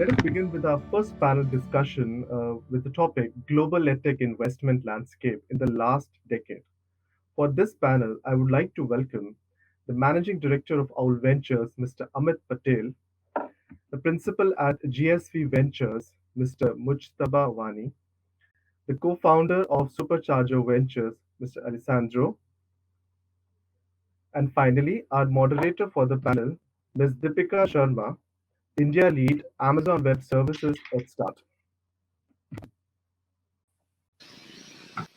let us begin with our first panel discussion with the topic Global EdTech Investment Landscape in the Last Decade. For this panel, I would like to welcome the Managing Director of Owl Ventures, Mr. Amit Patel, the Principal at GSV Ventures, Mr. Mujtaba Wani, the co-founder of Supercharger Ventures, Mr. Allesandro, and finally, our moderator for the panel, Ms. Deepika Sharma, India Lead, Amazon Web Services at Start.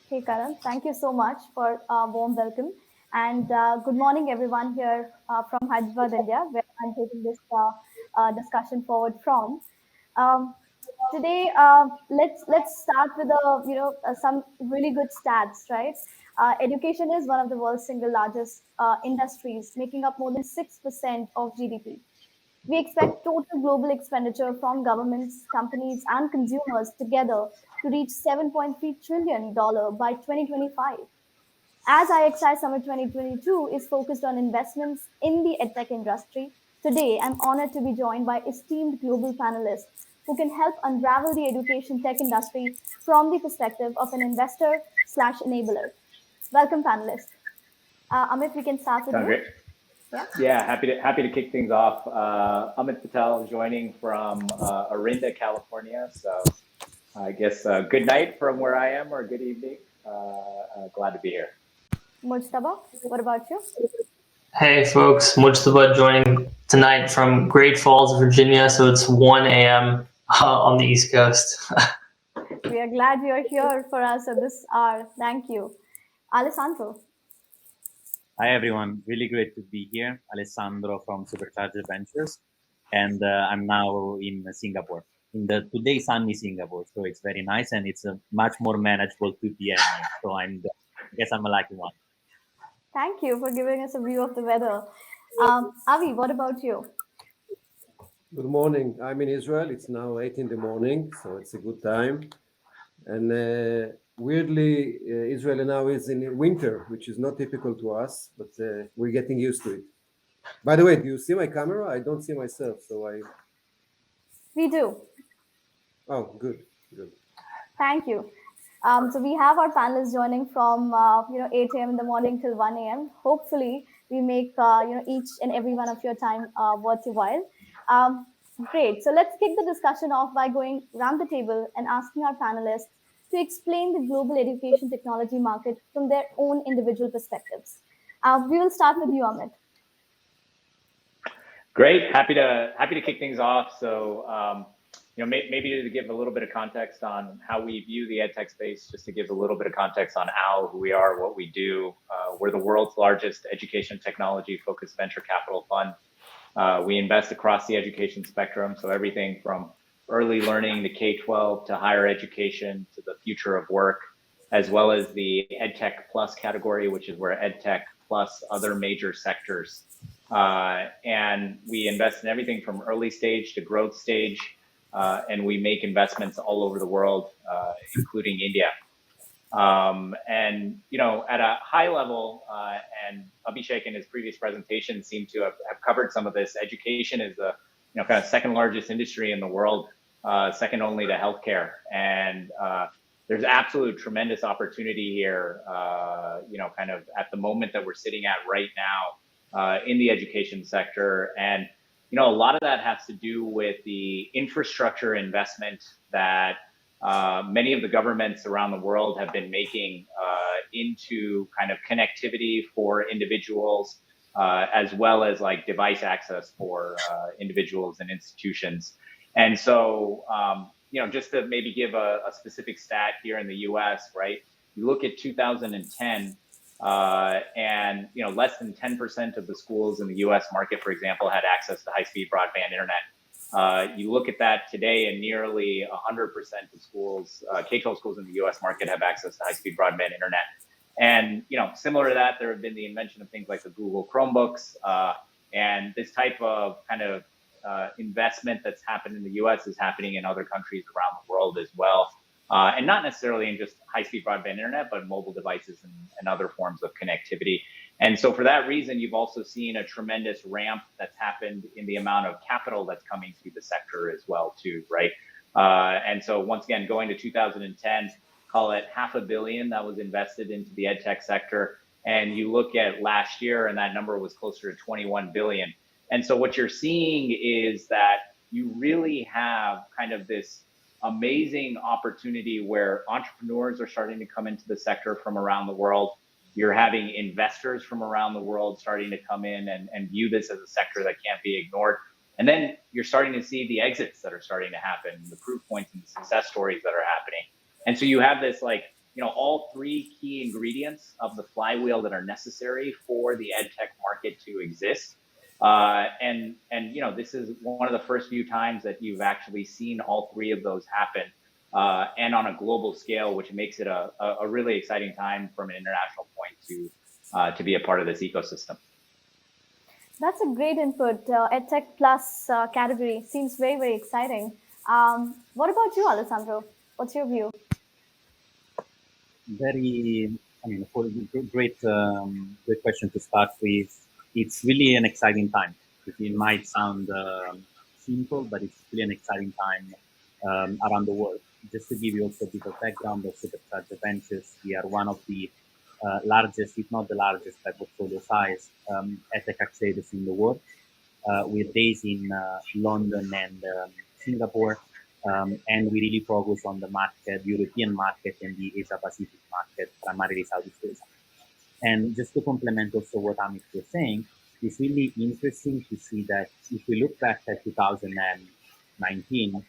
Hey, Karan, thank you so much for a warm welcome. And good morning, everyone here from Hyderabad, India, where I'm taking this discussion forward from. Today, let's start with some really good stats, right? Education is one of the world's single largest industries, making up more than 6% of GDP. We expect total global expenditure from governments, companies, and consumers together to reach $7.3 trillion by 2025. As iXi Summit 2022 is focused on investments in the edtech industry, today I'm honored to be joined by esteemed global panelists who can help unravel the education tech industry from the perspective of an investor slash enabler. Welcome, panelists. Amit, we can start with Sounds you. great. Yeah, happy to kick things off. Amit Patel joining from Orinda, California. So I guess good night from where I am, or good evening. Glad to be here. Mujtaba, what about you? Hey folks, Mujtaba joining tonight from Great Falls, Virginia. So it's 1 a.m. On the East Coast. We are glad you're here for us at this hour. Thank you. Alessandro. Hi everyone, really great to be here. Alessandro from Supercharger Ventures, and I'm now in Singapore, in the today sunny Singapore. So it's very nice, and it's a much more manageable 2 p.m. So I guess I'm a lucky one. Thank you for giving us a view of the weather. Avi, what about you? Good morning. I'm in Israel. It's now 8 in the morning, so it's a good time. And weirdly, Israel now is in winter, which is not typical to us, but we're getting used to it. By the way, do you see my camera? I don't see myself, so I... We do. Oh, good. Thank you. So we have our panelists joining from 8 a.m. in the morning till 1 a.m. Hopefully, we make each and every one of your time worth your while. Great. So let's kick the discussion off by going around the table and asking our panelists to explain the global education technology market from their own individual perspectives. We will start with you, Amit. Great. Happy to kick things off. So maybe to give a little bit of context on how we view the edtech space, just to give a little bit of context on OWL, who we are, what we do. We're the world's largest education technology focused venture capital fund. We invest across the education spectrum, so everything from early learning to K-12 to higher education to the future of work, as well as the EdTech Plus category, which is where EdTech plus other major sectors. And we invest in everything from early stage to growth stage, and we make investments all over the world, including India. And at a high level, and Abhishek in his previous presentation seemed to have covered some of this. Education is the kind of second largest industry in the world, second only to healthcare, and there's absolute tremendous opportunity here. Kind of at the moment that we're sitting at right now in the education sector, and a lot of that has to do with the infrastructure investment that many of the governments around the world have been making into kind of connectivity for individuals, as well as like device access for individuals and institutions. And so, just to maybe give a specific stat here in the US, right? You look at 2010, and less than 10% of the schools in the US market, for example, had access to high-speed broadband internet. You look at that today, and nearly 100% of schools, K-12 schools in the US market, have access to high-speed broadband internet. And similar to that, there have been the invention of things like the Google Chromebooks, and this type of kind of investment that's happened in the US is happening in other countries around the world as well. And not necessarily in just high-speed broadband internet, but mobile devices and other forms of connectivity. And so for that reason, you've also seen a tremendous ramp that's happened in the amount of capital that's coming through the sector as well too, right? And so once again, going to 2010, call it $500 million that was invested into the edtech sector. And you look at last year and that number was closer to 21 billion. And so what you're seeing is that you really have kind of this amazing opportunity where entrepreneurs are starting to come into the sector from around the world. You're having investors from around the world starting to come in and view this as a sector that can't be ignored. And then you're starting to see the exits that are starting to happen, the proof points and the success stories that are happening. And so you have this, like, you know, all three key ingredients of the flywheel that are necessary for the edtech market to exist. And you know, this is one of the first few times that you've actually seen all three of those happen, and on a global scale, which makes it a really exciting time from an international point to be a part of this ecosystem. That's a great input. EdTech Plus category seems very, very exciting. What about you, Alessandro? What's your view? Great question to start with. It's really an exciting time. It might sound simple, but it's really an exciting time around the world. Just to give you also a bit of background of Supercharger Ventures, we are one of the largest, if not the largest, by portfolio size, edtech accelerators in the world. We're based in London and Singapore, and we really focus on the market, the European market and the Asia Pacific market, primarily Southeast Asia. And just to complement also what Amit was saying, it's really interesting to see that if we look back at 2019,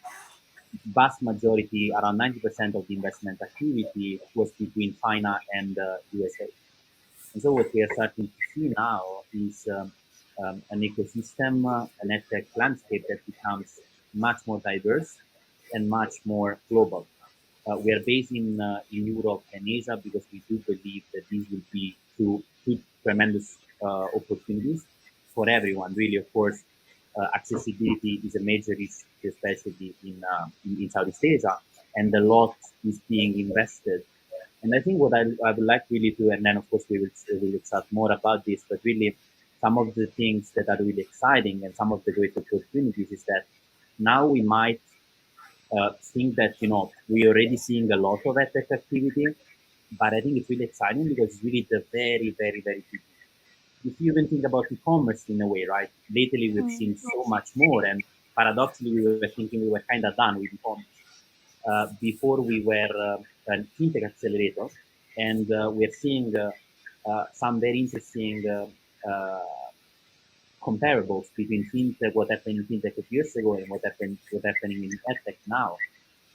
vast majority, around 90% of the investment activity was between China and USA. And so what we are starting to see now is an ecosystem, an edtech landscape that becomes much more diverse and much more global. We are based in Europe and Asia because we do believe that these will be two tremendous opportunities for everyone. Really, of course, accessibility is a major issue, especially in Southeast Asia, and a lot is being invested. And I think what I would like really to, and then of course we will chat more about this, but really some of the things that are really exciting and some of the great opportunities is that now we might think that, you know, we're already seeing a lot of edtech activity, but I think it's really exciting because it's really the very, very, very beginning. If you even think about e-commerce in a way, right? Lately, we've seen so much more, and paradoxically, we were thinking we were kind of done with e-commerce. Before we were a fintech accelerator, and we're seeing some very interesting comparables between fintech, what happened in fintech a few years ago, and what's happening in edtech now.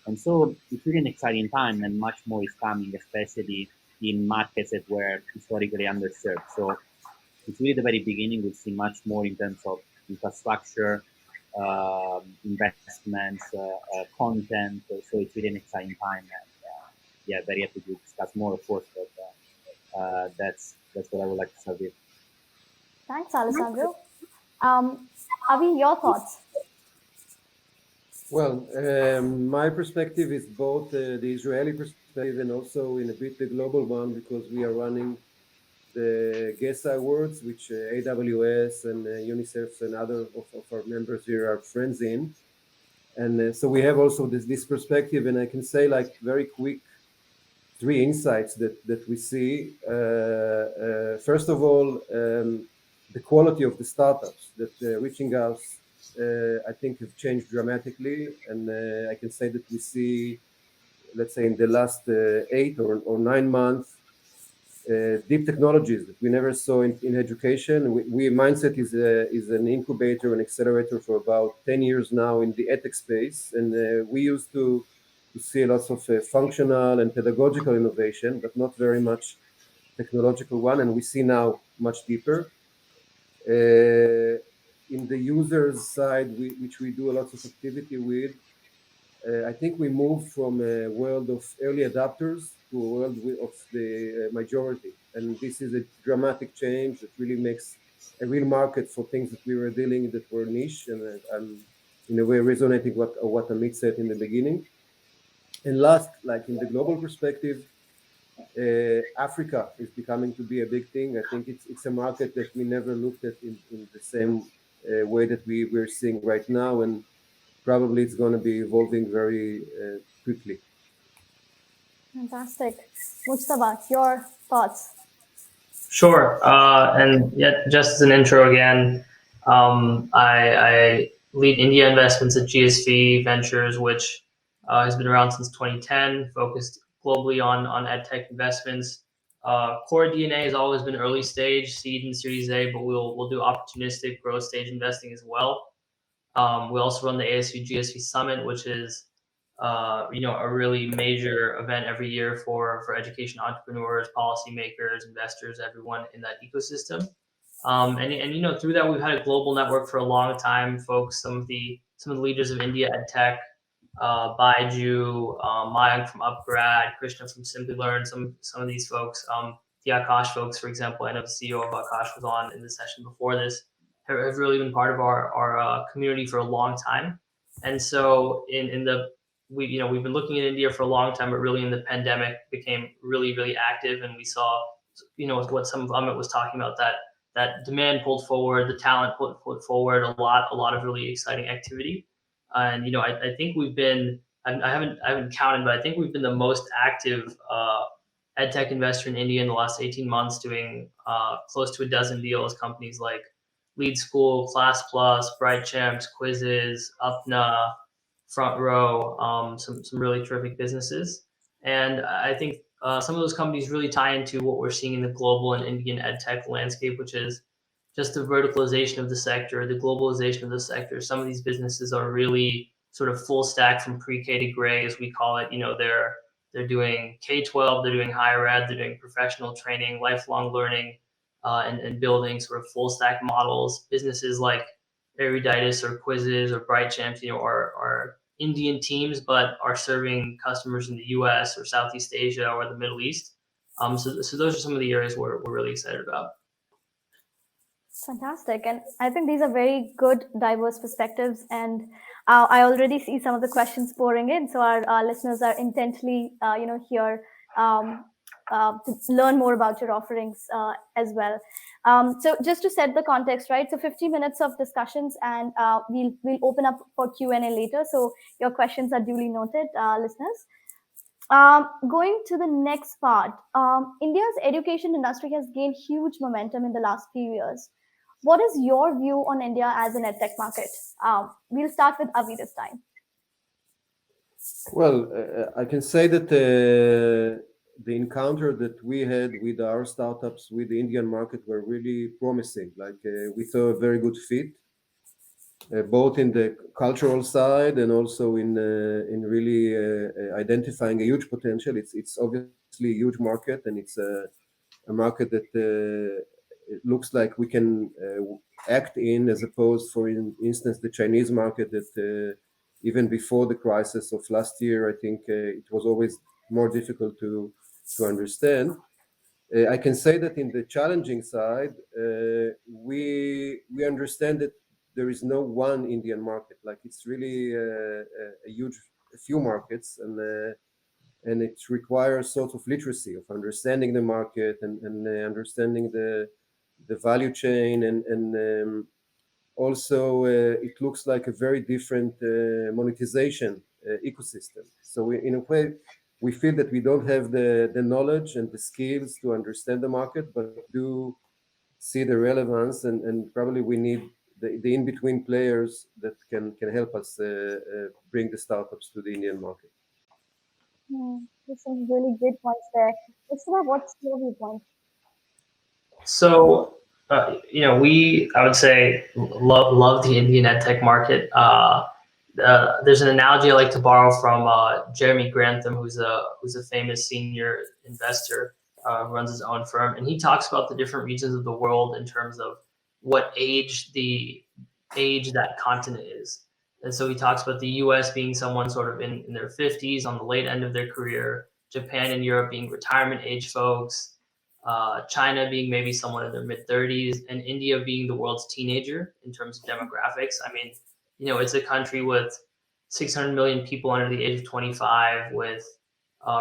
And so it's really an exciting time, and much more is coming, especially in markets that were historically underserved. So it's really the very beginning. We'll see much more in terms of infrastructure, investments, content. So it's really an exciting time, and very happy to discuss more, of course. But that's what I would like to start with. Thanks, Alessandro. Avi, your thoughts? Well, my perspective is both the Israeli perspective and also in a bit the global one, because we are running the GSI Awards, which AWS and UNICEF and other of our members here are friends in. And so we have also this perspective, and I can say like very quick 3 insights that we see. First of all, the quality of the startups that reaching us, I think have changed dramatically. And I can say that we see, let's say in the last 8 or 9 months, deep technologies that we never saw in education. We MindCET is an incubator and accelerator for about 10 years now in the edtech space, and we used to see lots of functional and pedagogical innovation, but not very much technological one, and we see now much deeper. In the users side, which we do a lot of activity with, I think we moved from a world of early adopters to a world of the majority, and this is a dramatic change that really makes a real market for things that we were dealing that were niche, and I'm in a way resonating what Amit said in the beginning. And last, like in the global perspective, Africa is becoming to be a big thing. I think it's a market that we never looked at in the same way that we're seeing right now, and probably it's going to be evolving very quickly. Fantastic. Mujtaba, your thoughts? Sure. And yet, just as an intro again, I lead India investments at GSV Ventures, which has been around since 2010, focused globally on edtech investments. Core DNA has always been early stage, seed and Series A, but we'll do opportunistic growth stage investing as well. We also run the ASU GSV Summit, which is a really major event every year for education entrepreneurs, policymakers, investors, everyone in that ecosystem. And through that we've had a global network for a long time. Folks, some of the leaders of India Edtech, Baiju, Mayank from Upgrad, Krishna from Simply Learn, some of these folks, the Akash folks, for example. I know the CEO of Akash was on in the session before this. Have really been part of our community for a long time. And so we've been looking at India for a long time, but really in the pandemic became really active, and we saw what some of Amit was talking about, that demand pulled forward, the talent put forward, a lot of really exciting activity. And I think we've been, I haven't counted, but I think we've been the most active edtech investor in India in the last 18 months, doing close to a dozen deals. Companies like Lead School, Class Plus, Bright Champs, Quizzes, Upna, Front Row, some really terrific businesses. And I think some of those companies really tie into what we're seeing in the global and Indian edtech landscape, which is just the verticalization of the sector, the globalization of the sector. Some of these businesses are really sort of full stack from pre-K to gray, as we call it. They're doing K-12, they're doing higher ed, they're doing professional training, lifelong learning, and building sort of full stack models. Businesses like Eruditus or Quizzes or Bright Champs, are Indian teams, but are serving customers in the US or Southeast Asia or the Middle East. So those are some of the areas we're really excited about. Fantastic. And I think these are very good, diverse perspectives. And I already see some of the questions pouring in. So our listeners are intently, here to learn more about your offerings as well. So just to set the context, right? So 50 minutes of discussions, and we'll open up for Q&A later. So your questions are duly noted, listeners. Going to the next part, India's education industry has gained huge momentum in the last few years. What is your view on India as an edtech market? We'll start with Avi this time. Well, I can say that the encounter that we had with our startups with the Indian market were really promising. Like we saw a very good fit, both in the cultural side and also in really identifying a huge potential. It's obviously a huge market, and it's a market that it looks like we can act in, as opposed, for instance, the Chinese market that even before the crisis of last year, I think it was always more difficult to understand. I can say that in the challenging side, we understand that there is no one Indian market. Like it's really a few markets, and it requires sort of literacy of understanding the market and understanding the value chain, and also it looks like a very different monetization ecosystem. So in a way, we feel that we don't have the knowledge and the skills to understand the market, but do see the relevance, and probably we need the in-between players that can help us bring the startups to the Indian market. There's some really great points there. What's your viewpoint? So, I would say love the Indian edtech market. There's an analogy I like to borrow from Jeremy Grantham, who's a famous senior investor who runs his own firm, and he talks about the different regions of the world in terms of what age that continent is. And so he talks about the US being someone sort of in their 50s, on the late end of their career, Japan and Europe being retirement age folks, China being maybe someone in their mid 30s, and India being the world's teenager in terms of demographics. I mean, it's a country with 600 million people under the age of 25, with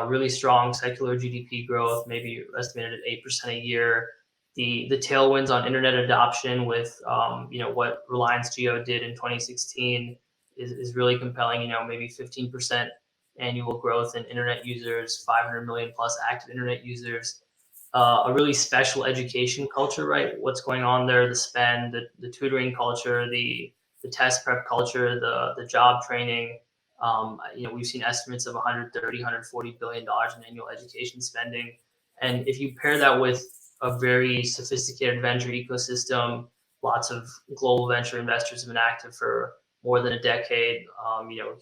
really strong secular GDP growth, maybe estimated at 8% a year. The tailwinds on internet adoption with what Reliance Jio did in 2016 is really compelling. Maybe 15% annual growth in internet users, 500 million plus active internet users. A really special education culture, right? What's going on there? The spend, the tutoring culture, the test prep culture, the job training. We've seen estimates of 130, 140 billion dollars in annual education spending, and if you pair that with a very sophisticated venture ecosystem, lots of global venture investors have been active for more than a decade.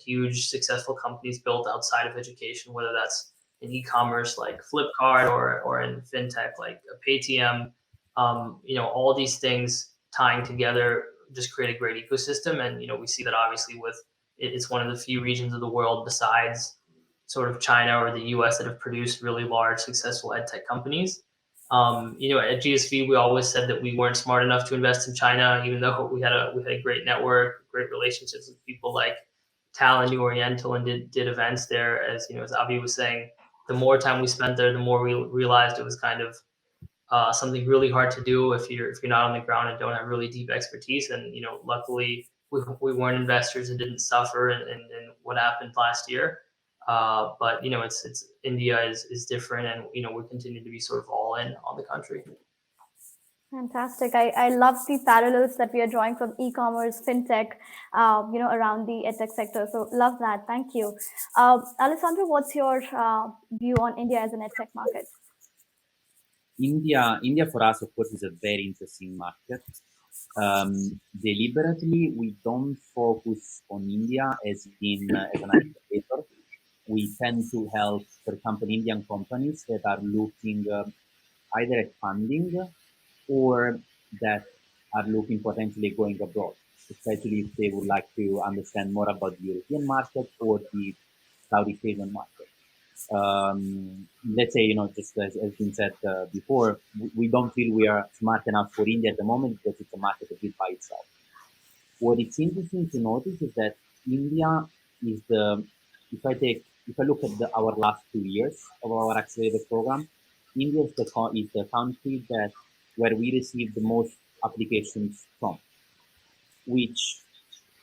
Huge successful companies built outside of education, whether that's in e-commerce like Flipkart or in fintech like Paytm. All these things tying together just create a great ecosystem, and we see that obviously with it's one of the few regions of the world besides sort of China or the US that have produced really large, successful edtech companies. At GSV, we always said that we weren't smart enough to invest in China, even though we had a great network, great relationships with people like Tal and New Oriental, and did events there. As Avi was saying, the more time we spent there, the more we realized it was kind of something really hard to do if you're not on the ground and don't have really deep expertise. And luckily we weren't investors and didn't suffer in what happened last year. But it's India is different, and we continue to be sort of all in on the country. Fantastic. I love the parallels that we are drawing from e-commerce, fintech, around the edtech sector. So love that. Thank you. Alessandro, what's your view on India as an edtech market? India for us, of course, is a very interesting market. Deliberately, we don't focus on India as an accelerator. We tend to help, for example, Indian companies that are looking either at funding or that are looking potentially going abroad, especially if they would like to understand more about the European market or the Southeast Asian market. Let's say, just as been said before, we don't feel we are smart enough for India at the moment because it's a market that is by itself. What is interesting to notice is that India is if I look at our last 2 years of our accelerator program, India is the country where we receive the most applications from, which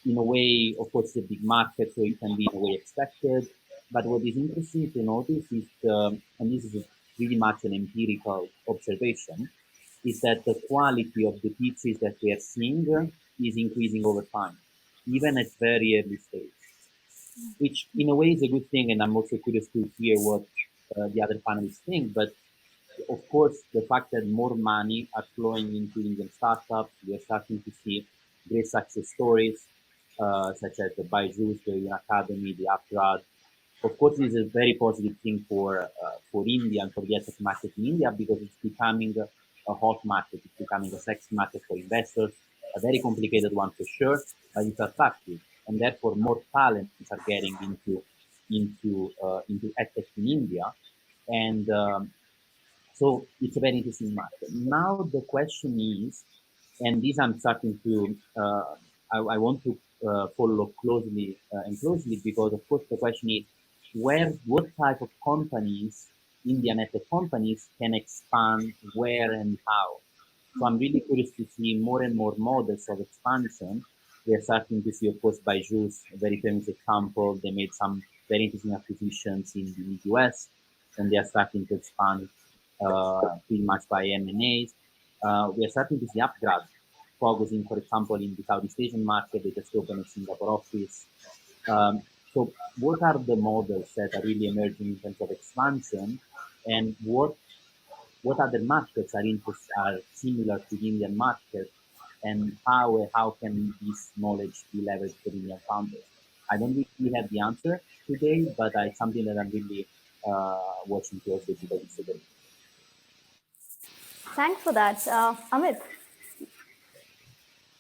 in a way, of course, is a big market, so it can be in a way expected. But what is interesting to notice is, and this is really much an empirical observation, is that the quality of the pitches that we are seeing is increasing over time, even at very early stage, which in a way is a good thing. And I'm also curious to hear what the other panelists think. But of course, the fact that more money are flowing into Indian startups, we are starting to see great success stories, such as the Byju's, the Unacademy, the Upgrad. Of course, this is a very positive thing for India and for the edtech market in India, because it's becoming a hot market. It's becoming a sexy market for investors, a very complicated one for sure, but it's attractive, and therefore more talents are getting into edtech in India, and so it's a very interesting market. Now the question is, and this I'm starting to, I want to follow closely because of course the question is, what type of companies, Indian edtech companies, can expand where and how? So I'm really curious to see more and more models of expansion. We are starting to see, of course, Byju's, a very famous example. They made some very interesting acquisitions in the US, and they are starting to expand pretty much by M&As. We are starting to see Upgrad focusing, for example, in the Southeast Asian market. They just opened a Singapore office. So what are the models that are really emerging in terms of expansion, and what other markets are similar to the Indian market, and how can this knowledge be leveraged for Indian founders? I don't really have the answer today, but it's something that I'm really watching closely today. Thanks for that. Amit?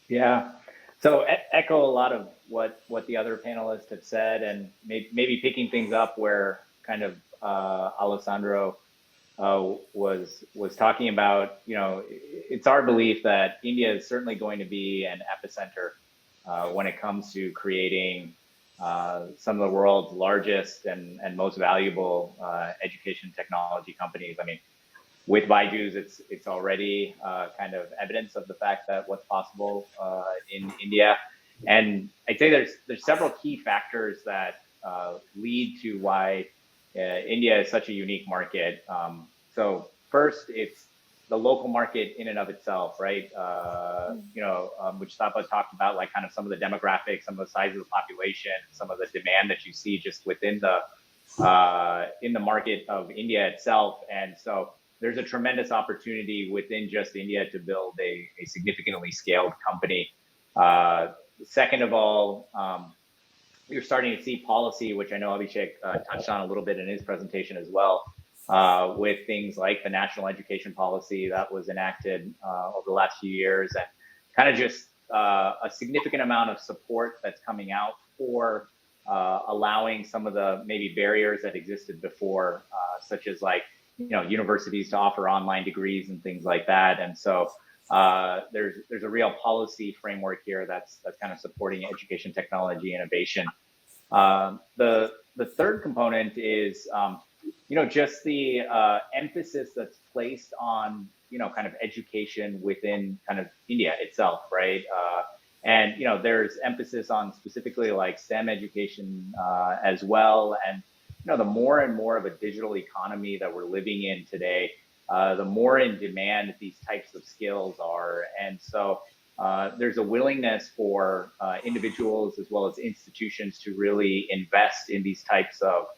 Yeah. So echo a lot of what the other panelists have said, and maybe picking things up where kind of Allesandro was talking about. It's our belief that India is certainly going to be an epicenter when it comes to creating some of the world's largest and most valuable education technology companies. I mean, with Baiju's, it's already kind of evidence of the fact that what's possible in India. And I'd say there's several key factors that lead to why India is such a unique market. So first, it's the local market in and of itself, right? Mujtaba talked about like kind of some of the demographics, some of the size of the population, some of the demand that you see just within the in the market of India itself. And so there's a tremendous opportunity within just India to build a significantly scaled company. Second of all, you're starting to see policy, which I know Abhishek touched on a little bit in his presentation as well, with things like the national education policy that was enacted over the last few years, and kind of just a significant amount of support that's coming out for allowing some of the maybe barriers that existed before, such as like, universities to offer online degrees and things like that. And so there's a real policy framework here that's kind of supporting education technology innovation. The third component is just the emphasis that's placed on kind of education within kind of India itself, right? And there's emphasis on specifically like STEM education as well. And the more and more of a digital economy that we're living in today, the more in demand these types of skills are. And so there's a willingness for individuals as well as institutions to really invest in these types of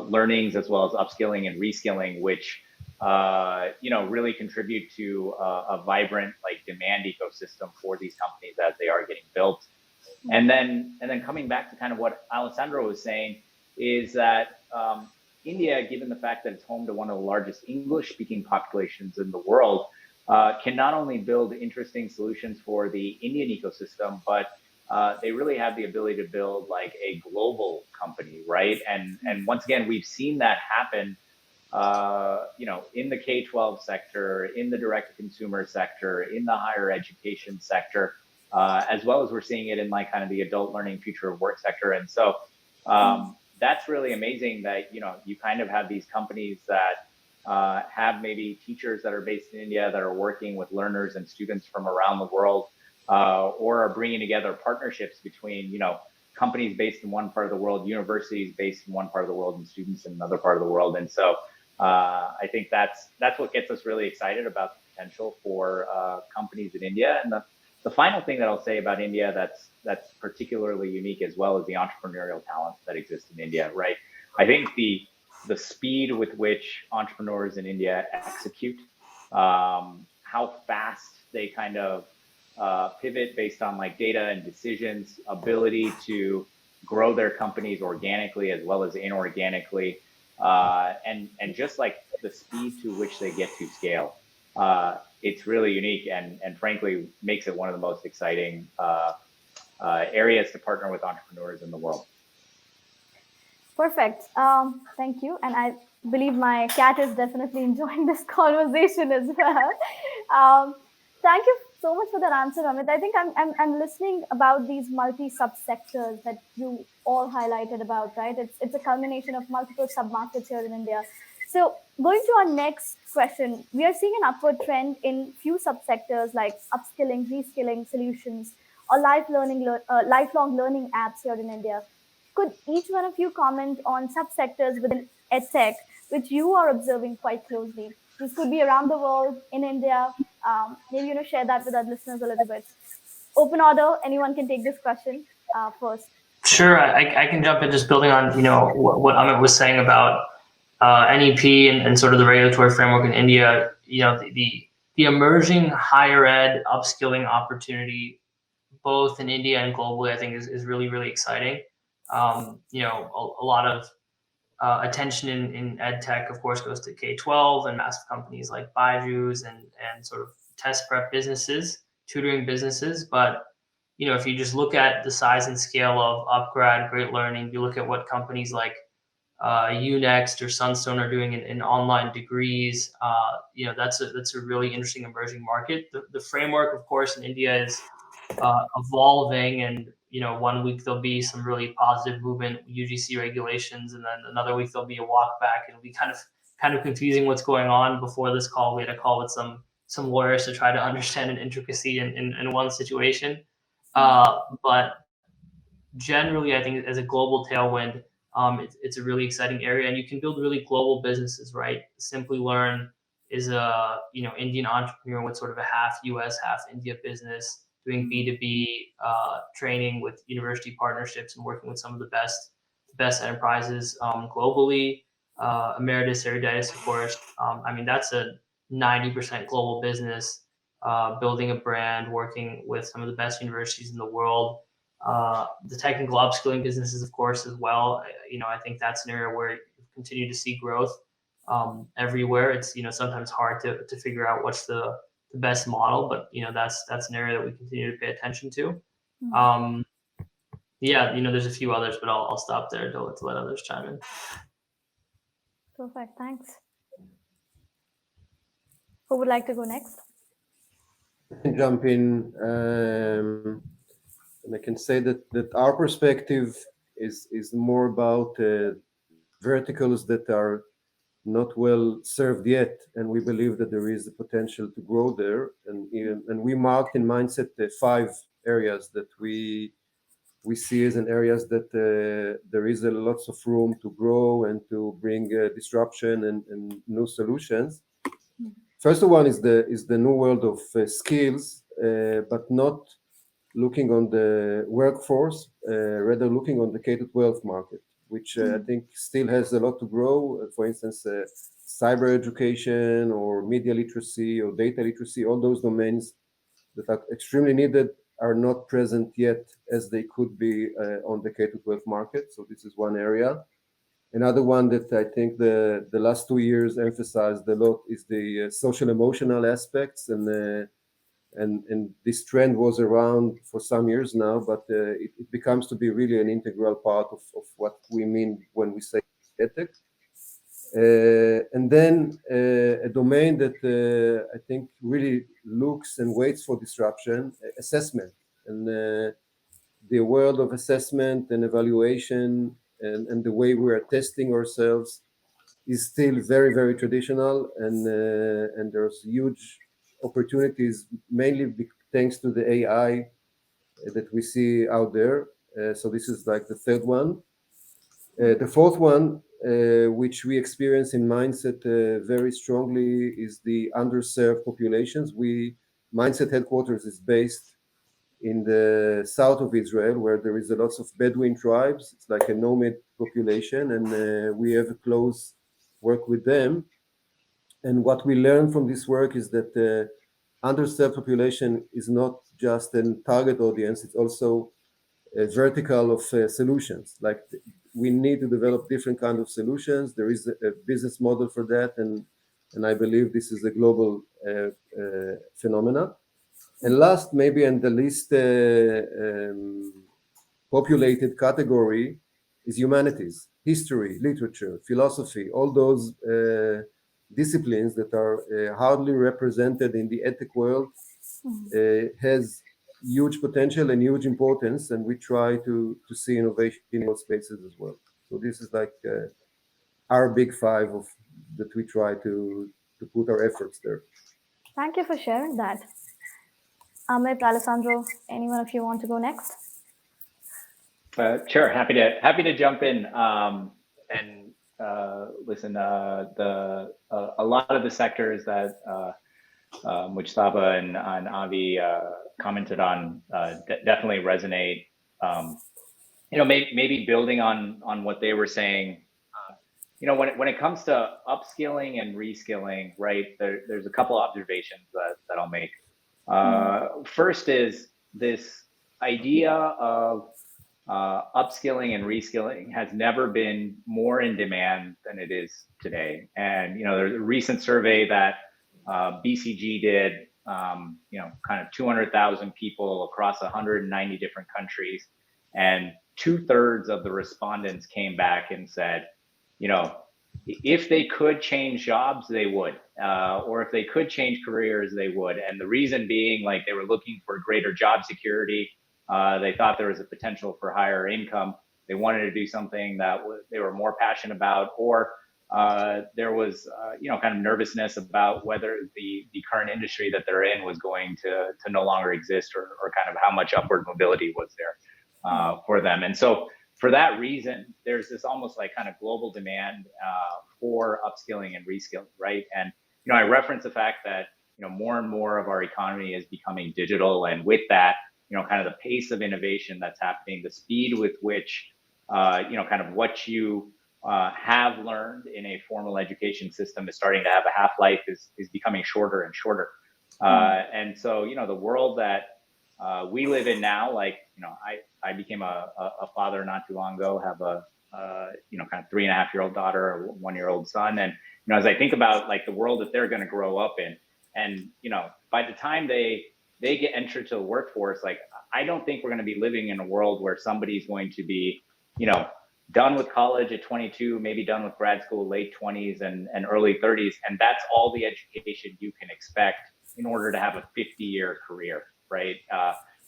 learnings as well as upskilling and reskilling, which really contribute to a vibrant like demand ecosystem for these companies as they are getting built. And then coming back to kind of what Allesandro was saying, is that India, given the fact that it's home to one of the largest English-speaking populations in the world, can not only build interesting solutions for the Indian ecosystem, but they really have the ability to build like a global company, right? And once again, we've seen that happen, in the K-12 sector, in the direct-to-consumer sector, in the higher education sector, as well as we're seeing it in like kind of the adult learning future of work sector. And so that's really amazing that, you kind of have these companies that have maybe teachers that are based in India that are working with learners and students from around the world, or are bringing together partnerships between, companies based in one part of the world, universities based in one part of the world, and students in another part of the world. And so I think that's what gets us really excited about the potential for companies in India. And the final thing that I'll say about India that's particularly unique as well is the entrepreneurial talent that exists in India, right? I think the speed with which entrepreneurs in India execute, how fast they kind of pivot based on like data and decisions, ability to grow their companies organically as well as inorganically, and just like the speed to which they get to scale. It's really unique and frankly makes it one of the most exciting areas to partner with entrepreneurs in the world. Perfect. Thank you. And I believe my cat is definitely enjoying this conversation as well. Thank you so much for that answer, Amit. I think I'm listening about these multi subsectors that you all highlighted about, right? It's a culmination of multiple sub-markets here in India. So going to our next question, we are seeing an upward trend in few subsectors like upskilling, reskilling solutions, or lifelong learning apps here in India. Could each one of you comment on subsectors within EdTech which you are observing quite closely? This could be around the world, in India. Maybe share that with our listeners a little bit. Open order. Anyone can take this question first. Sure, I can jump in, just building on what Amit was saying about NEP and sort of the regulatory framework in India. The emerging higher ed upskilling opportunity, both in India and globally, I think is really, really exciting. A lot of attention in EdTech, of course, goes to K-12 and massive companies like Baiju's and sort of test prep businesses, tutoring businesses. But if you just look at the size and scale of UpGrad, Great Learning, you look at what companies like Unext or Sunstone are doing in online degrees, that's a really interesting emerging market. The framework, of course, in India is evolving, and one week there'll be some really positive movement, UGC regulations, and then another week there'll be a walk back. It'll be kind of confusing what's going on. Before this call, we had a call with some lawyers to try to understand an intricacy in one situation. But generally, I think as a global tailwind, it's a really exciting area, and you can build really global businesses, right? Simply Learn is a Indian entrepreneur with sort of a half US, half India business, doing B2B training with university partnerships and working with some of the best enterprises globally. Emeritus Eruditus, of course. That's a 90% global business, building a brand, working with some of the best universities in the world. The technical upskilling businesses, of course, as well. I think that's an area where you continue to see growth everywhere. It's sometimes hard to figure out what's the best model, but that's an area that we continue to pay attention to. There's a few others, but I'll stop there to let others chime in. Perfect, thanks. Who would like to go next? I can jump in, and I can say that our perspective is more about verticals that are not well served yet, and we believe that there is the potential to grow there. And we marked in MindCET the 5 areas that we see as an areas that there is lots of room to grow and to bring disruption and new solutions. First one is the new world of skills, but not looking on the workforce, rather looking on the K-12 market, which I think still has a lot to grow. For instance, cyber education or media literacy or data literacy, all those domains that are extremely needed are not present yet as they could be on the K-12 market. So this is one area. Another one that I think the last 2 years emphasized a lot is the social emotional aspects, and this trend was around for some years now, but it becomes to be really an integral part of what we mean when we say edtech. And then a domain that I think really looks and waits for disruption, assessment, and the world of assessment and evaluation and the way we are testing ourselves is still very, very traditional, and there's huge opportunities, mainly thanks to the AI that we see out there. So this is like the third one. The fourth one, which we experience in MindCET very strongly, is the underserved populations. MindCET headquarters is based in the south of Israel, where there is a lots of Bedouin tribes. It's like a nomad population, and we have a close work with them. And what we learn from this work is that the underserved population is not just a target audience, it's also a vertical of solutions. Like we need to develop different kinds of solutions. There is a business model for that, and I believe this is a global phenomena. And last, maybe and the least populated category is humanities, history, literature, philosophy, all those disciplines that are hardly represented in the edtech world has huge potential and huge importance, and we try to see innovation in those spaces as well. So this is like our big 5 that we try to put our efforts there. Thank you for sharing that. Amit, Alessandro, anyone of you want to go next? Sure, happy to jump in. Listen, a lot of the sectors that Mujtaba and Avi commented on definitely resonate. Maybe building on what they were saying. When it comes to upskilling and reskilling, right? There's a couple observations that I'll make. First is this idea of upskilling and reskilling has never been more in demand than it is today. And there's a recent survey that BCG did, kind of 200,000 people across 190 different countries, and 2/3 of the respondents came back and said, if they could change jobs, they would, or if they could change careers, they would. And the reason being, like, they were looking for greater job security, They thought there was a potential for higher income. They wanted to do something that they were more passionate about, or there was, kind of nervousness about whether the current industry that they're in was going to no longer exist, or kind of how much upward mobility was there for them. And so for that reason, there's this almost like kind of global demand for upskilling and reskilling, right? And, I reference the fact that, more and more of our economy is becoming digital. And with that, kind of the pace of innovation that's happening, the speed with which, kind of what you have learned in a formal education system is starting to have a half-life is becoming shorter and shorter. And so, the world that we live in now, like, I became a father not too long ago, have a, kind of 3.5-year-old daughter, a 1-year-old son. And, as I think about like the world that they're going to grow up in, and, by the time they get entered to the workforce, like, I don't think we're going to be living in a world where somebody's going to be, done with college at 22, maybe done with grad school late 20s and early 30s. And that's all the education you can expect in order to have a 50-year career, right?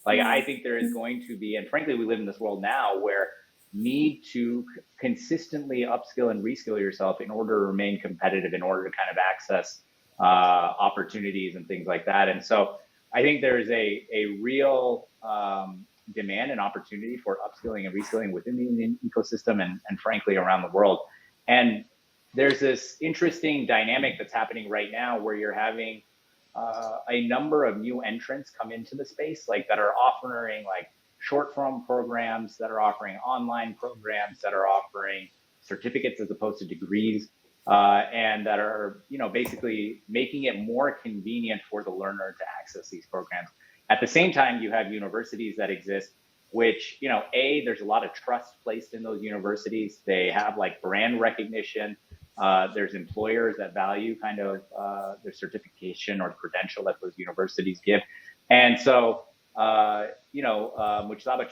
I think there is going to be, and frankly, we live in this world now where need to consistently upskill and reskill yourself in order to remain competitive, in order to kind of access opportunities and things like that. And so I think there's a real demand and opportunity for upskilling and reskilling within the Indian ecosystem and frankly around the world. And there's this interesting dynamic that's happening right now where you're having a number of new entrants come into the space, like that are offering like short form programs, that are offering online programs, that are offering certificates as opposed to degrees, and that are, basically making it more convenient for the learner to access these programs. At the same time, you have universities that exist, which, there's a lot of trust placed in those universities. They have like brand recognition. There's employers that value kind of their certification or credential that those universities give. And so, Mujtaba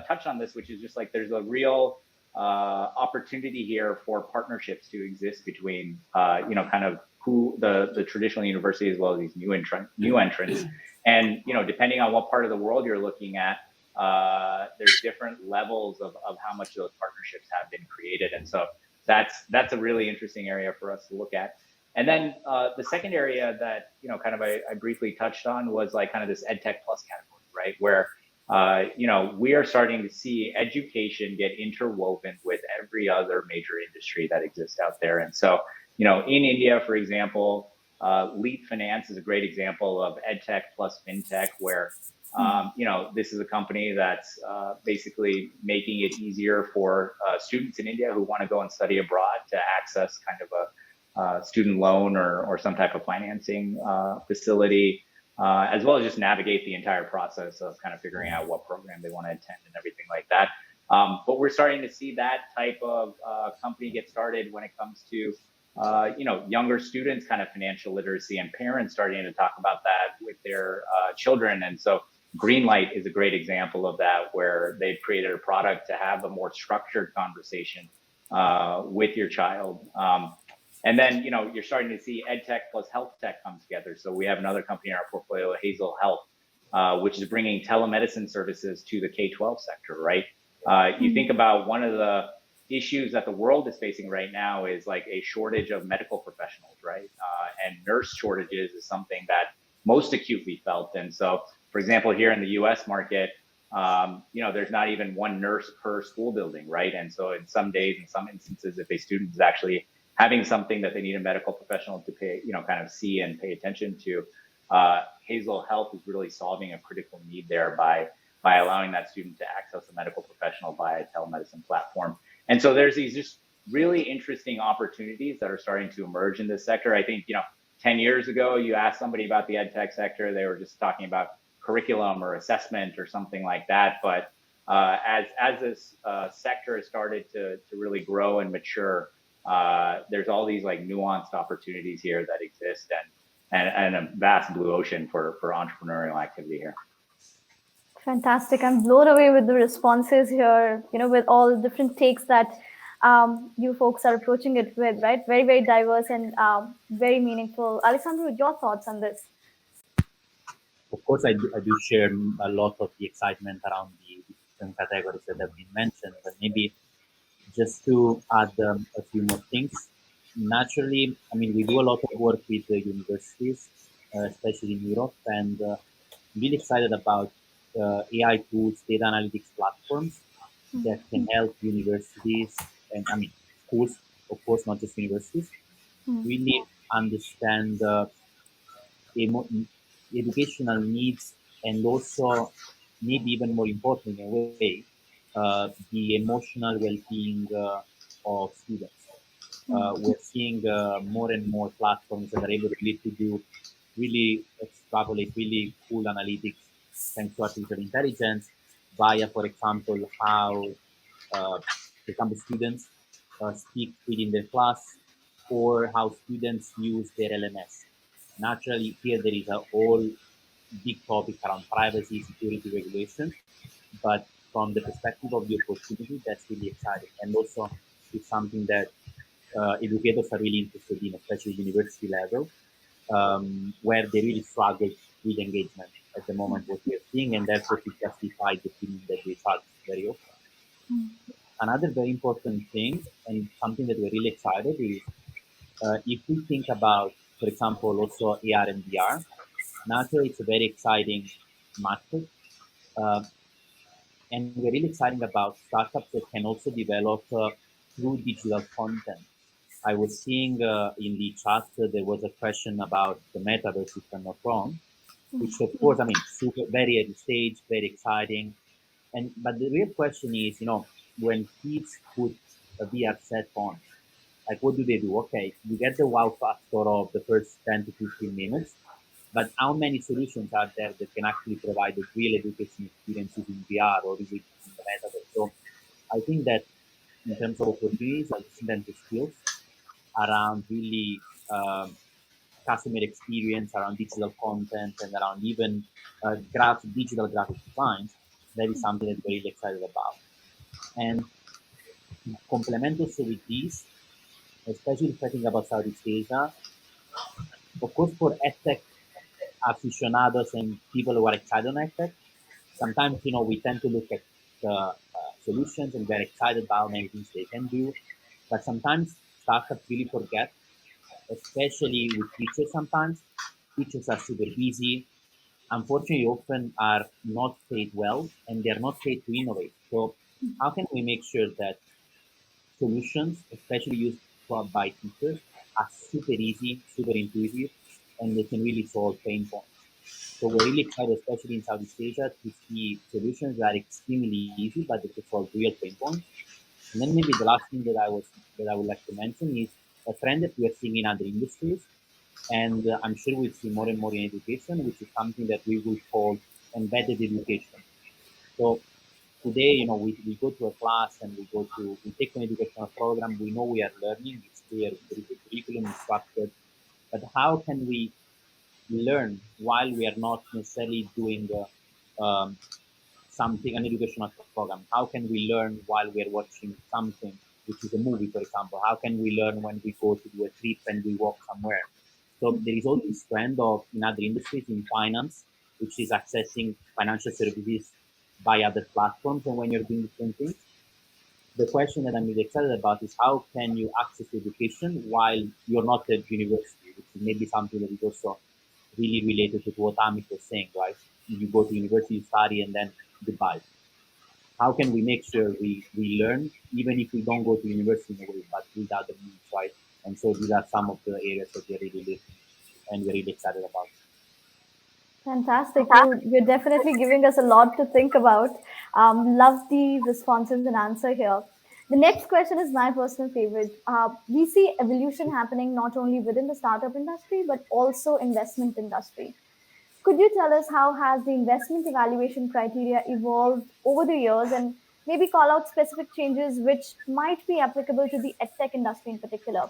touched on this, which is just like there's a real opportunity here for partnerships to exist between, kind of who the traditional university as well as these new entrants. And, depending on what part of the world you're looking at, there's different levels of how much those partnerships have been created. And so that's a really interesting area for us to look at. And then the second area that, kind of I briefly touched on was like kind of this EdTech Plus category, right? Where, we are starting to see education get interwoven with every other major industry that exists out there. And so, in India, for example, Leap Finance is a great example of EdTech plus FinTech, where, this is a company that's basically making it easier for students in India who want to go and study abroad to access kind of a student loan or some type of financing facility, as well as just navigate the entire process of kind of figuring out what program they want to attend and everything like that. But we're starting to see that type of company get started when it comes to younger students, kind of financial literacy, and parents starting to talk about that with their children. And so Greenlight is a great example of that, where they've created a product to have a more structured conversation with your child. And then, you're starting to see EdTech plus health tech come together. So we have another company in our portfolio, Hazel Health, which is bringing telemedicine services to the K-12 sector, right? You think about one of the issues that the world is facing right now is like a shortage of medical professionals, right? And nurse shortages is something that most acutely felt. And so, for example, here in the US market, there's not even one nurse per school building, right? And so in some days, in some instances, if a student is actually having something that they need a medical professional to pay, kind of see and pay attention to, Hazel Health is really solving a critical need there by allowing that student to access a medical professional via a telemedicine platform. And so there's these just really interesting opportunities that are starting to emerge in this sector. I think, 10 years ago, you asked somebody about the EdTech sector, they were just talking about curriculum or assessment or something like that. But as this sector has started to really grow and mature, there's all these like nuanced opportunities here that exist, and a vast blue ocean for entrepreneurial activity here. Fantastic. I'm blown away with the responses here, with all the different takes that you folks are approaching it with, right? Very, very diverse and very meaningful. Alessandro, your thoughts on this? Of course, I do share a lot of the excitement around the different categories that have been mentioned, but maybe just to add a few more things. Naturally, I mean, we do a lot of work with the universities, especially in Europe, and really excited about AI tools, data analytics platforms that can help universities and I mean schools, of course, not just universities, really understand emo- educational needs and also maybe even more important in a way, the emotional well-being of students. We're seeing more and more platforms that are able really to do really extrapolate really cool analytics thanks to artificial intelligence via, for example, how, for example, students speak within their class or how students use their LMS. Naturally, here there is a whole big topic around privacy, security regulations, but from the perspective of the opportunity, that's really exciting. And also, it's something that educators are really interested in, especially university level, where they really struggle with engagement at the moment, what we're seeing, and therefore to justify the premium that they charge very often. Another very important thing, and something that we're really excited is if we think about, for example, also AR and VR, naturally it's a very exciting market. Uh, and we're really excited about startups that can also develop through digital content. I was seeing in the chat there was a question about the metaverse, if I'm not wrong, which of course, I mean, super, very early stage, very exciting. And but the real question is, when kids put a VR set on, like what do? Okay, you get the wow factor of the first 10 to 15 minutes, but how many solutions are there that can actually provide a real education experience using VR or using the metaverse? So I think that in terms of opportunities, I think the skills around really customer experience, around digital content, and around even digital graphic designs, that is something that we're really excited about. And complement also with this, especially if I think about Southeast Asia, of course, for EdTech aficionados and people who are excited on EdTech, sometimes, we tend to look at the solutions and we're excited about many things they can do. But sometimes startups really forget, especially with teachers sometimes. Teachers are super busy. Unfortunately, often are not paid well and they're not paid to innovate. So how can we make sure that solutions, especially used by teachers, are super easy, super intuitive, and they can really solve pain points? So we're really excited, especially in Southeast Asia, to see solutions that are extremely easy, but they can solve real pain points. And then maybe the last thing that I would like to mention is a trend that we are seeing in other industries, and I'm sure we'll see more and more in education, which is something that we will call embedded education. So today, we go to a class and we take an educational program. We know we are learning. It's clear. There is a curriculum instructed. But how can we learn while we are not necessarily doing something, an educational program? How can we learn while we are watching something, which is a movie, for example? How can we learn when we go to do a trip and we walk somewhere? So there is also this trend of in other industries, in finance, which is accessing financial services by other platforms. And when you're doing different things, the question that I'm really excited about is how can you access education while you're not at university, which is maybe something that is also really related to what Amit was saying, right? You go to university, you study, and then goodbye. How can we make sure we learn, even if we don't go to university in a way, but with other means, right? And so these are some of the areas that we're really looking and we're really excited about. Fantastic. You're definitely giving us a lot to think about. Love the responses and answer here. The next question is my personal favorite. We see evolution happening not only within the startup industry but also investment industry. Could you tell us how has the investment evaluation criteria evolved over the years and maybe call out specific changes which might be applicable to the edtech industry in particular?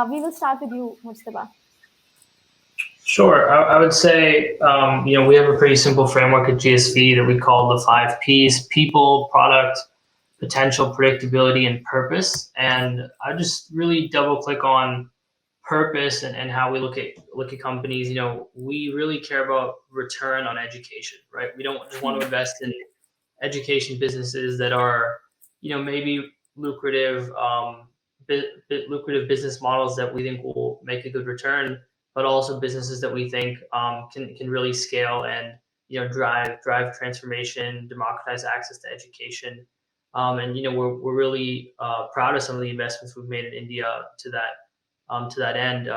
We will start with you, Mujtaba. Sure. I would say, we have a pretty simple framework at GSV that we call the 5 Ps: people, product, potential, predictability, and purpose. And I just really double click on purpose and how we look at companies, we really care about return on education, right? We don't just want to invest in education businesses that are, maybe lucrative, lucrative business models that we think will make a good return, but also businesses that we think can really scale and drive transformation, democratize access to education. And we're really proud of some of the investments we've made in India to that end.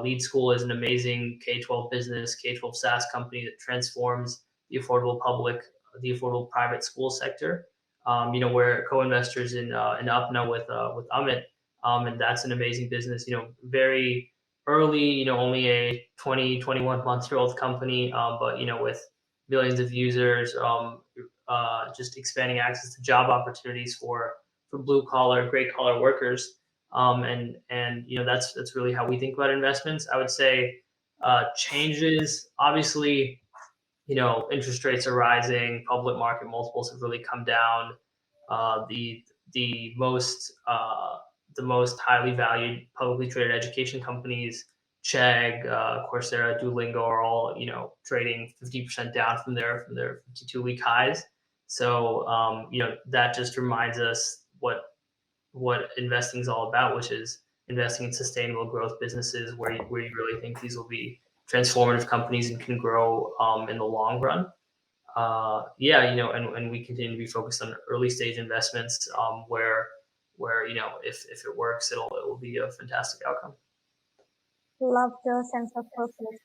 Lead School is an amazing K-12 business, K-12 SaaS company that transforms the affordable private school sector. We're co-investors in Upna with Amit, and that's an amazing business. Very early, only a 21 month old company, but with millions of users, just expanding access to job opportunities for blue collar, gray collar workers. And that's really how we think about investments. I would say changes, obviously, interest rates are rising, public market multiples have really come down. The most highly valued publicly traded education companies, Chegg, Coursera, Duolingo, are all trading 50% down from their 52-week highs. So that just reminds us what investing is all about, which is investing in sustainable growth businesses where you really think these will be transformative companies and can grow in the long run. And we continue to be focused on early stage investments where if it works, it will be a fantastic outcome. Love the sense of purpose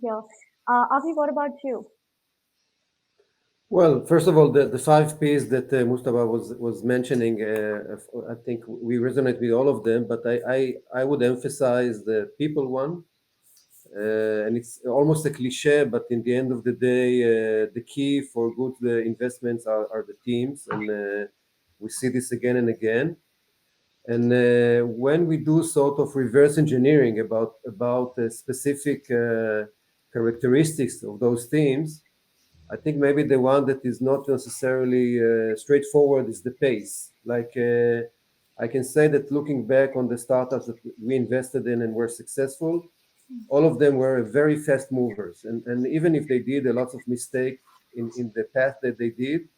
here. Avi, what about you? Well, first of all, the 5 Ps that Mujtaba was mentioning, I think we resonate with all of them, but I would emphasize the people one. And it's almost a cliche, but in the end of the day, the key for good investments are the teams, and we see this again and again. And when we do sort of reverse engineering about specific characteristics of those teams, I think maybe the one that is not necessarily straightforward is the pace. Like I can say that looking back on the startups that we invested in and were successful, all of them were very fast movers. And even if they did a lot of mistakes in the path that they did,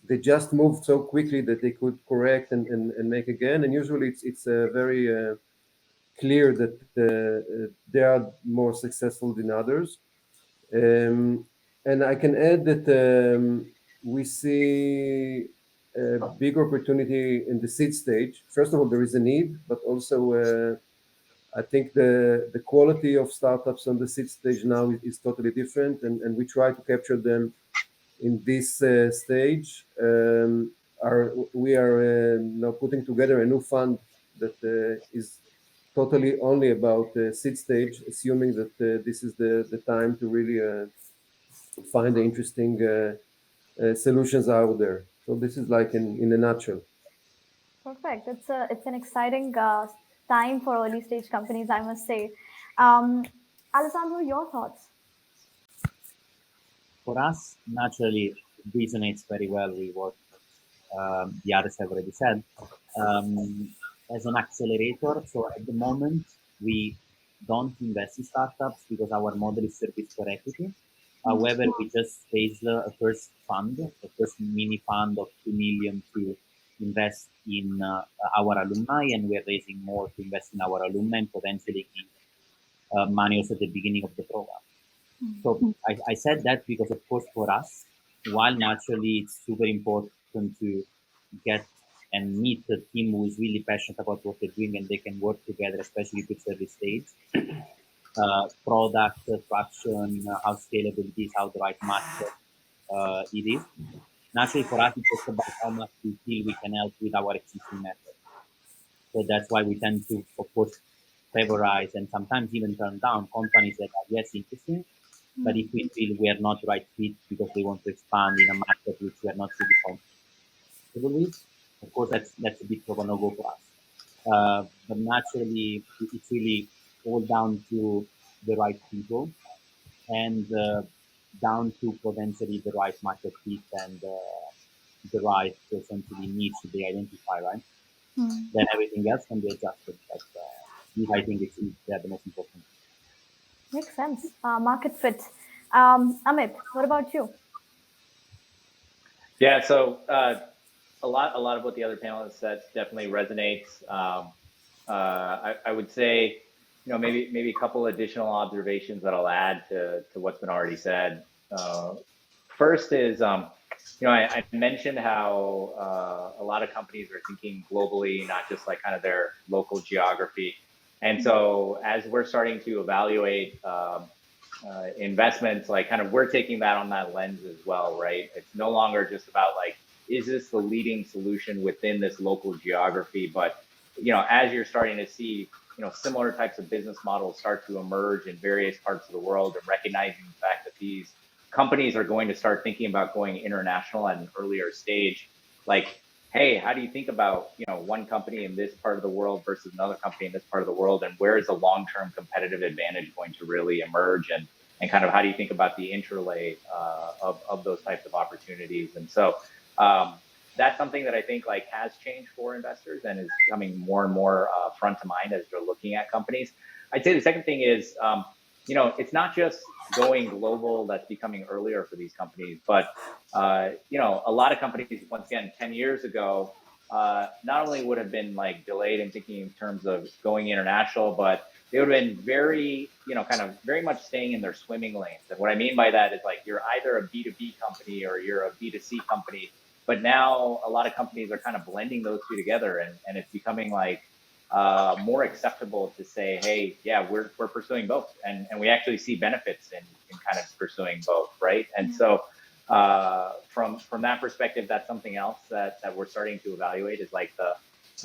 they just moved so quickly that they could correct and make again. And usually it's very clear that they are more successful than others. And I can add that we see a big opportunity in the seed stage. First of all, there is a need, but also I think the quality of startups on the seed stage now is totally different, and we try to capture them in this stage. We are now putting together a new fund that is totally only about seed stage, assuming that this is the time to really find the interesting solutions out there. So this is like in a nutshell. Perfect. It's an exciting time for early stage companies, I must say. Alessandro, your thoughts? For us, naturally, resonates very well with what the others have already said. As an accelerator, so at the moment, we don't invest in startups because our model is service for equity. However, we just raised a first fund, a first mini fund of 2 million to invest in our alumni, and we're raising more to invest in our alumni and potentially give money also at the beginning of the program. So I said that because, of course, for us, while naturally it's super important to get and meet a team who is really passionate about what they're doing and they can work together, especially with early stage, product traction, how scalable it is, how the right match it is. Naturally, for us, it's just about how much we feel we can help with our existing network. So that's why we tend to, of course, favorize and sometimes even turn down companies that are, yes, interesting, but if we feel we are not the right fit because they want to expand in a market which we are not really comfortable with, of course, that's a bit of a no-go for us. But naturally, it's really all down to the right people and down to potentially the right market fit and the right essentially niche they identify, right? Then everything else can be adjusted. But This I think it's yeah, the most important. Makes sense. Market fit. Amit, what about you? Yeah, so a lot of what the other panelists said definitely resonates. I would say, maybe a couple additional observations that I'll add to what's been already said. First is, I mentioned how a lot of companies are thinking globally, not just like kind of their local geography. And so as we're starting to evaluate investments, like kind of we're taking that on that lens as well, right? It's no longer just about like, is this the leading solution within this local geography? But, as you're starting to see, similar types of business models start to emerge in various parts of the world, and recognizing the fact that these companies are going to start thinking about going international at an earlier stage, like, hey, how do you think about, one company in this part of the world versus another company in this part of the world, and where is the long-term competitive advantage going to really emerge, and kind of how do you think about the interlay of those types of opportunities? And so that's something that I think like has changed for investors and is becoming more and more front to mind as they're looking at companies. I'd say the second thing is, it's not just going global that's becoming earlier for these companies, but a lot of companies, once again, 10 years ago, not only would have been like delayed in thinking in terms of going international, but they would have been very, kind of very much staying in their swimming lanes. And what I mean by that is like you're either a B2B company or you're a B2C company. But now a lot of companies are kind of blending those two together, and it's becoming like more acceptable to say, hey, yeah, we're pursuing both, and we actually see benefits in kind of pursuing both, right? And so from that perspective, that's something else that we're starting to evaluate is like the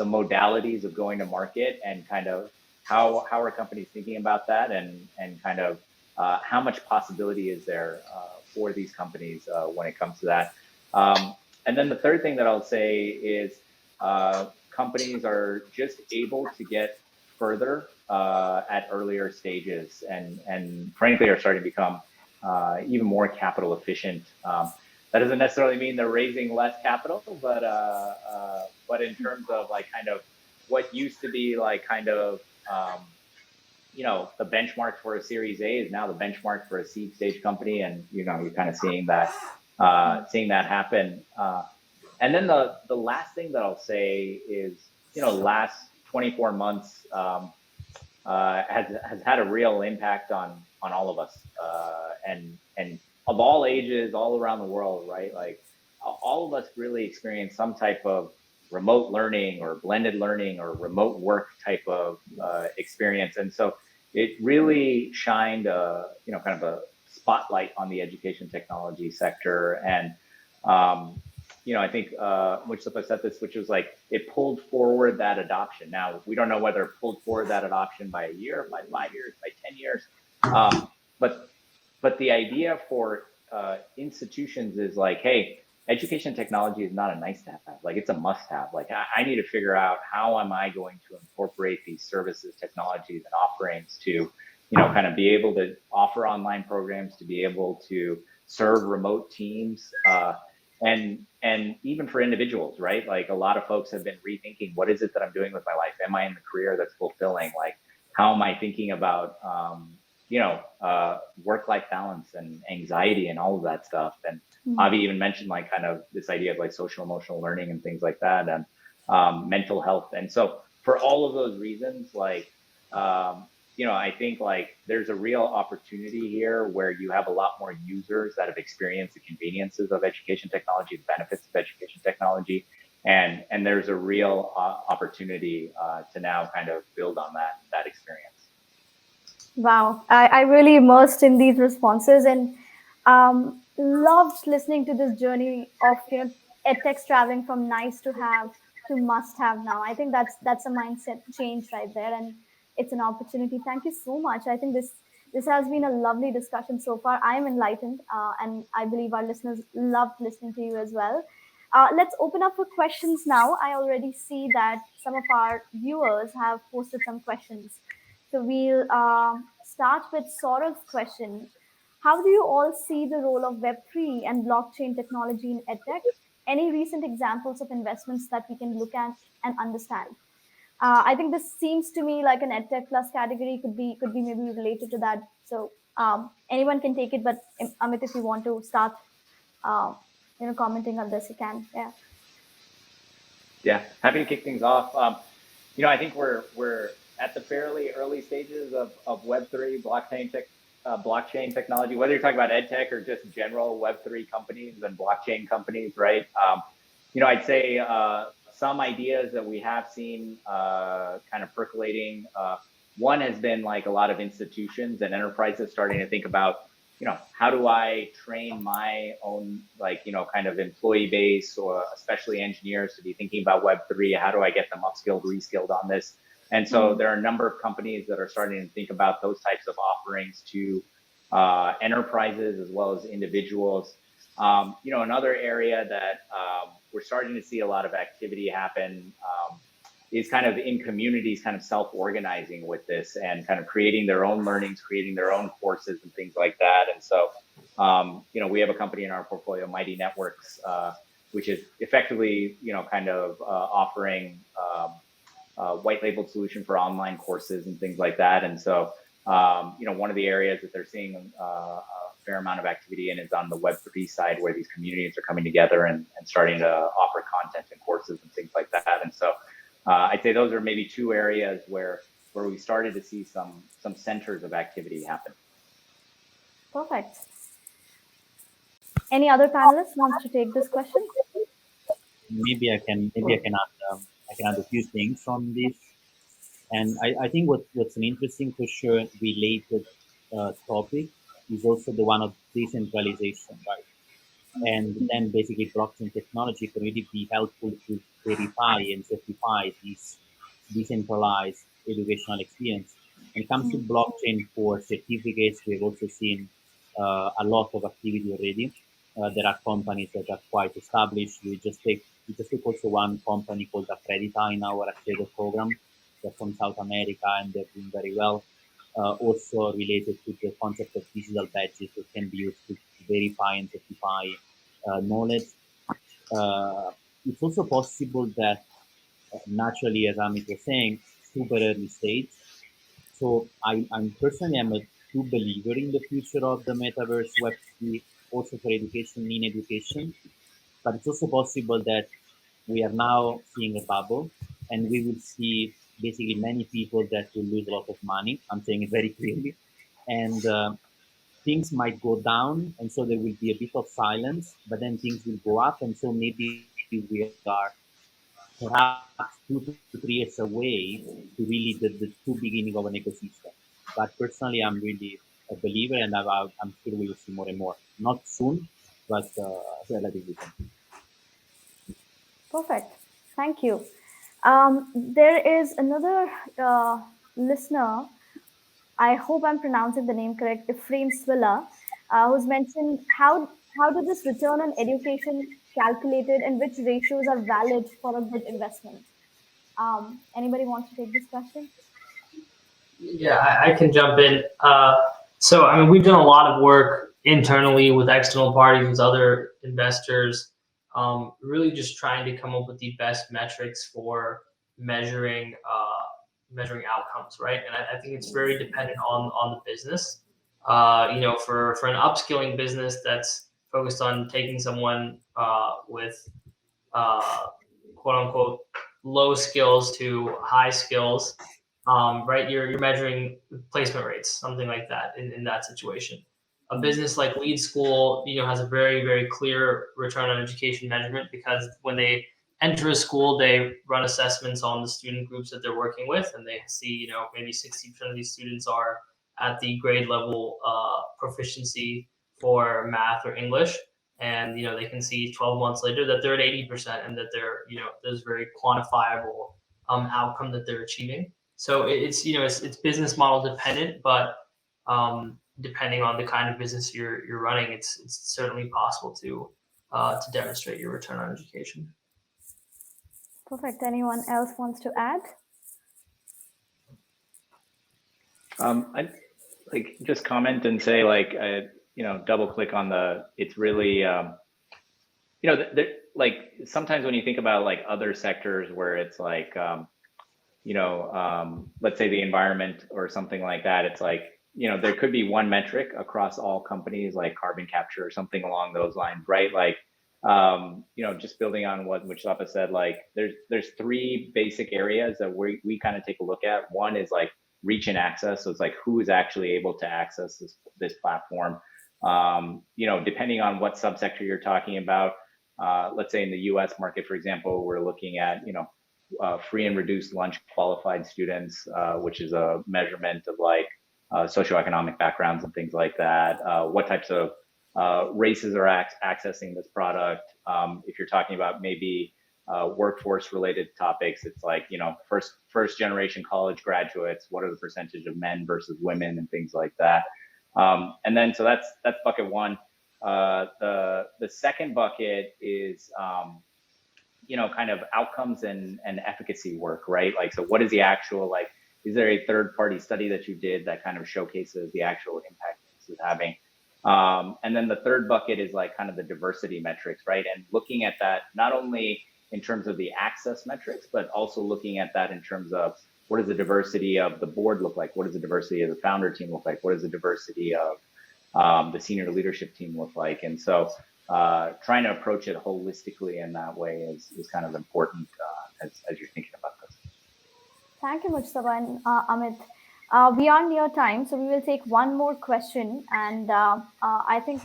modalities of going to market, and kind of how are companies thinking about that, and kind of how much possibility is there for these companies when it comes to that. And then the third thing that I'll say is companies are just able to get further at earlier stages, and frankly are starting to become even more capital efficient. That doesn't necessarily mean they're raising less capital, but in terms of like kind of what used to be like kind of the benchmark for a Series A is now the benchmark for a seed stage company, and you're kind of seeing that happen. And then the last thing that I'll say is, last 24 months has had a real impact on all of us, and of all ages, all around the world, right? Like all of us really experience some type of remote learning or blended learning or remote work type of experience, and so it really shined kind of a spotlight on the education technology sector. And I think Mujtaba said this, which was like it pulled forward that adoption. Now we don't know whether it pulled forward that adoption by a year, by 5 years, by 10 years, but the idea for institutions is like, hey, education technology is not a nice to have, like it's a must have. Like I need to figure out how am I going to incorporate these services, technologies, and offerings to kind of be able to offer online programs, to be able to serve remote teams, and even for individuals, right? Like a lot of folks have been rethinking, what is it that I'm doing with my life? Am I in the career that's fulfilling? Like, how am I thinking about, work-life balance and anxiety and all of that stuff? And Avi even mentioned like kind of this idea of like social emotional learning and things like that, and mental health. And so for all of those reasons, like, I think like there's a real opportunity here where you have a lot more users that have experienced the conveniences of education technology, the benefits of education technology, and there's a real opportunity to now kind of build on that experience. Wow, I really immersed in these responses, and loved listening to this journey of edtechs traveling from nice to have to must have now. I think that's a mindset change right there, and it's an opportunity. Thank you so much. I think this has been a lovely discussion so far. I am enlightened, and I believe our listeners loved listening to you as well. Let's open up for questions now. I already see that some of our viewers have posted some questions. So we'll start with Saurav's question. How do you all see the role of Web3 and blockchain technology in EdTech? Any recent examples of investments that we can look at and understand? I think this seems to me like an EdTech plus category could be maybe related to that. So anyone can take it, but Amit, if you want to start, uh, commenting on this, you can. Yeah. Yeah, happy to kick things off. I think we're at the fairly early stages of Web3 blockchain technology. Whether you're talking about EdTech or just general Web3 companies and blockchain companies, right? I'd say some ideas that we have seen kind of percolating. One has been like a lot of institutions and enterprises starting to think about, how do I train my own, kind of employee base, or especially engineers, to be thinking about Web3? How do I get them upskilled, reskilled on this? And so there are a number of companies that are starting to think about those types of offerings to enterprises as well as individuals. Another area that we're starting to see a lot of activity happen is kind of in communities, kind of self-organizing with this and kind of creating their own learnings, creating their own courses and things like that. And so, we have a company in our portfolio, Mighty Networks, which is effectively, kind of offering white labeled solution for online courses and things like that. And so, one of the areas that they're seeing a fair amount of activity in is on the Web3 side, where these communities are coming together and starting to offer content and courses and things like that. And so I'd say those are maybe two areas where we started to see some centers of activity happen. Perfect. Any other panelists wants to take this question? Maybe I can add a few things on this. And I think what's an interesting, for sure, related topic is also the one of decentralization, right? And then basically blockchain technology can really be helpful to verify and certify this decentralized educational experience. When it comes to blockchain for certificates, we've also seen a lot of activity already. There are companies that are quite established. We just take also one company called Accredita in our Accelerator program. They're from South America and they're doing very well. Also related to the concept of digital badges that can be used to verify and certify knowledge. It's also possible that naturally, as Amit was saying, super early stage. So I'm personally, I'm a true believer in the future of the metaverse, Web3, also for education, in education. But it's also possible that we are now seeing a bubble and we will see basically many people that will lose a lot of money. I'm saying it very clearly. And things might go down. And so there will be a bit of silence, but then things will go up. And so maybe we are perhaps 2 to 3 years away to really the true beginning of an ecosystem. But personally, I'm really a believer, and I'm sure we will see more and more. Not soon, but relatively soon. Perfect. Thank you. There is another listener. I hope I'm pronouncing the name correct. Ephraim Swilla, who's mentioned how did this return on education calculated and which ratios are valid for a good investment? Anybody wants to take this question? Yeah, I can jump in. So, I mean, we've done a lot of work internally with external parties, with other investors, really just trying to come up with the best metrics for measuring outcomes, right? And I think it's very dependent on the business. For an upskilling business that's focused on taking someone with quote unquote low skills to high skills, right? You're measuring placement rates, something like that in that situation. A business like Lead School, has a very, very clear return on education measurement, because when they enter a school, they run assessments on the student groups that they're working with, and they see, maybe 60% of these students are at the grade level proficiency for math or English. And they can see 12 months later that they're at 80%, and that there's very quantifiable outcome that they're achieving. So it's business model dependent, but depending on the kind of business you're running, it's certainly possible to demonstrate your return on education. Perfect. Anyone else wants to add? I'd just comment and say double click on it's really, sometimes when you think about other sectors where it's let's say the environment or something like that. It's like, there could be one metric across all companies, like carbon capture or something along those lines, right? Like, just building on what Mujtaba said, like there's three basic areas that we kind of take a look at. One is like reach and access. So it's like who is actually able to access this platform. Depending on what subsector you're talking about, let's say in the US market, for example, we're looking at, free and reduced lunch qualified students, which is a measurement of like socioeconomic backgrounds and things like that. What types of races are accessing this product? If you're talking about maybe workforce related topics, it's like, first generation college graduates, what are the percentage of men versus women and things like that. And then, so that's bucket one. The second bucket is, kind of outcomes and efficacy work, right? Like, so what is the actual, like, is there a third party study that you did that kind of showcases the actual impact this is having? And then the third bucket is like kind of the diversity metrics, right? And looking at that, not only in terms of the access metrics, but also looking at that in terms of what does the diversity of the board look like? What does the diversity of the founder team look like? What does the diversity of the senior leadership team look like? And so trying to approach it holistically in that way is kind of important as you're thinking about this. Thank you, Mujtaba and Amit. We are near time, so we will take one more question. And I think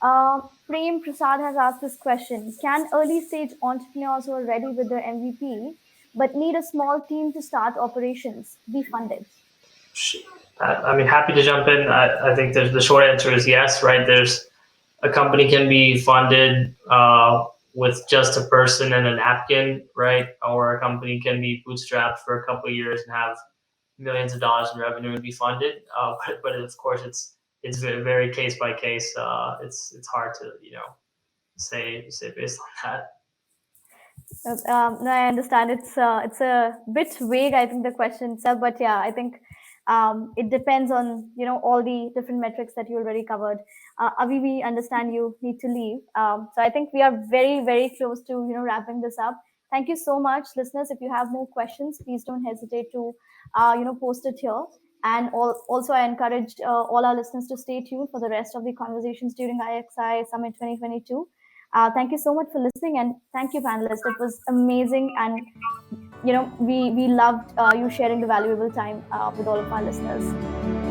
Prem Prasad has asked this question. Can early stage entrepreneurs who are ready with their MVP but need a small team to start operations be funded? I mean, happy to jump in. I think the short answer is yes, right? A company can be funded with just a person and a napkin, right? Or a company can be bootstrapped for a couple of years and have millions of dollars in revenue and be funded. But of course, it's very case by case. It's hard to say based on that. No, I understand. It's a bit vague, I think, the question itself, but yeah, I think it depends on all the different metrics that you already covered. Avi, we understand you need to leave, so I think we are very, very close to wrapping this up. Thank you so much, listeners. If you have more questions, please don't hesitate to post it here. And also, I encourage all our listeners to stay tuned for the rest of the conversations during iXi Summit 2022. Thank you so much for listening, and thank you, panelists. It was amazing, and we loved you sharing the valuable time with all of our listeners.